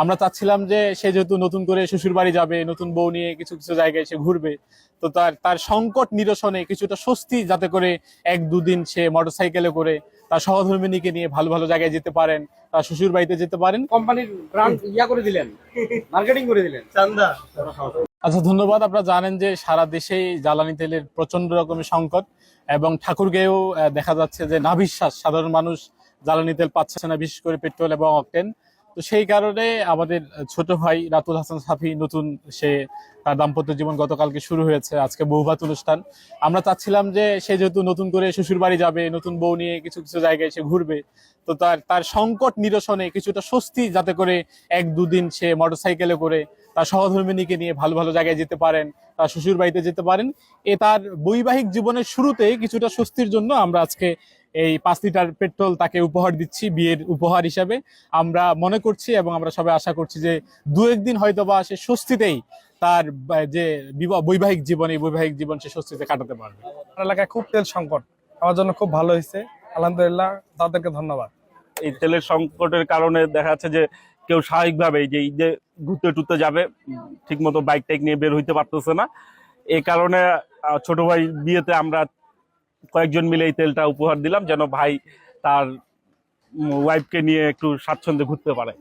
আমরা চাচ্ছিলাম যে সে যেহেতু নতুন করে শ্বশুর বাড়ি যাবে, নতুন বউ নিয়ে কিছু কিছু জায়গায় সে ঘুরবে, তো তার তার সংকট নিরসনে কিছুটা স্বস্তি যাতে করে এক দুদিন সে মোটরসাইকেলে করে তার সহধর্মিণীকে নিয়ে ভালো ভালো জায়গায় যেতে পারেন, তার শ্বশুর বাড়িতে যেতে পারেন। কোম্পানির ব্র্যান্ড করে দিলেন, মার্কেটিং করে দিলেন চান্দা। আচ্ছা, ধন্যবাদ। আপনারা জানেন যে সারা দেশেই জ্বালানি তেলের প্রচন্ড রকমের সংকট, এবং ঠাকুরগাঁয়েও দেখা যাচ্ছে যে নাভিশ্বাস সাধারণ মানুষ জ্বালানি তেল পাচ্ছে না, বিশেষ করে পেট্রোল এবং অকটেন। তো সেই কারণে আমাদের ছোট ভাই রাতুল হাসান সাফি নতুন সে তার দাম্পত্য জীবন গতকালকে শুরু হয়েছে, আজকে বৌভাত অনুষ্ঠান। আমরা চাচ্ছিলাম যে সে যেহেতু নতুন করে শ্বশুর বাড়ি যাবে, নতুন বউ নিয়ে কিছু কিছু জায়গায় সে ঘুরবে, তো তার তার সংকট নিরসনে কিছুটা স্বস্তি যাতে করে এক দুদিন সে মোটরসাইকেলে করে তার সহধর্মিণীকে নিয়ে ভালো ভালো জায়গায় যেতে পারেন, তার শ্বশুর বাড়িতে যেতে পারেন। তার বৈবাহিক জীবনের শুরুতে কিছুটা স্বস্তির জন্য আমরা আজকে এই 5 লিটার পেট্রোল তাকে উপহার দিচ্ছি, বিয়ের উপহার হিসাবে আমরা মনে করছি, এবং আমরা সবাই আশা করছি যে দু একদিন হয়তো বা সে স্বস্তিতেই তার যে বৈবাহিক জীবন, এই বৈবাহিক জীবন সে স্বস্তিতে কাটাতে পারবে। এলাকায় খুব তেল সংকট, আমার জন্য খুব ভালো হয়েছে, আলহামদুলিল্লাহ, তাদেরকে ধন্যবাদ। এই তেলের সংকটের কারণে দেখা যাচ্ছে যে কেউ স্বাভাবিকভাবে যে ঘুরতে টুরতে যাবে, ঠিক মতো বাইক টাইক নিয়ে বের হইতে পারতেছে না। এই কারণে ছোট ভাই বিয়েতে আমরা কয়েকজন মিলে এই তেলটা উপহার দিলাম, যেন ভাই তার ওয়াইফকে নিয়ে একটু স্বাচ্ছন্দ্যে ঘুরতে পারে।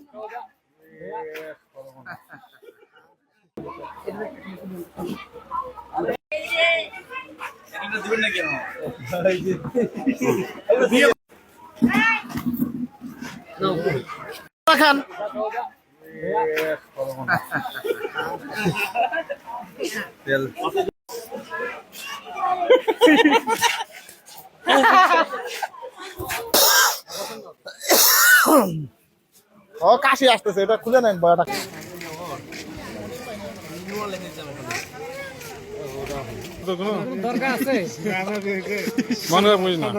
ও কাশি আসতেছে, এটা খুলে নেন বড়টা। দরকার আছে মনে হয় বুঝ না।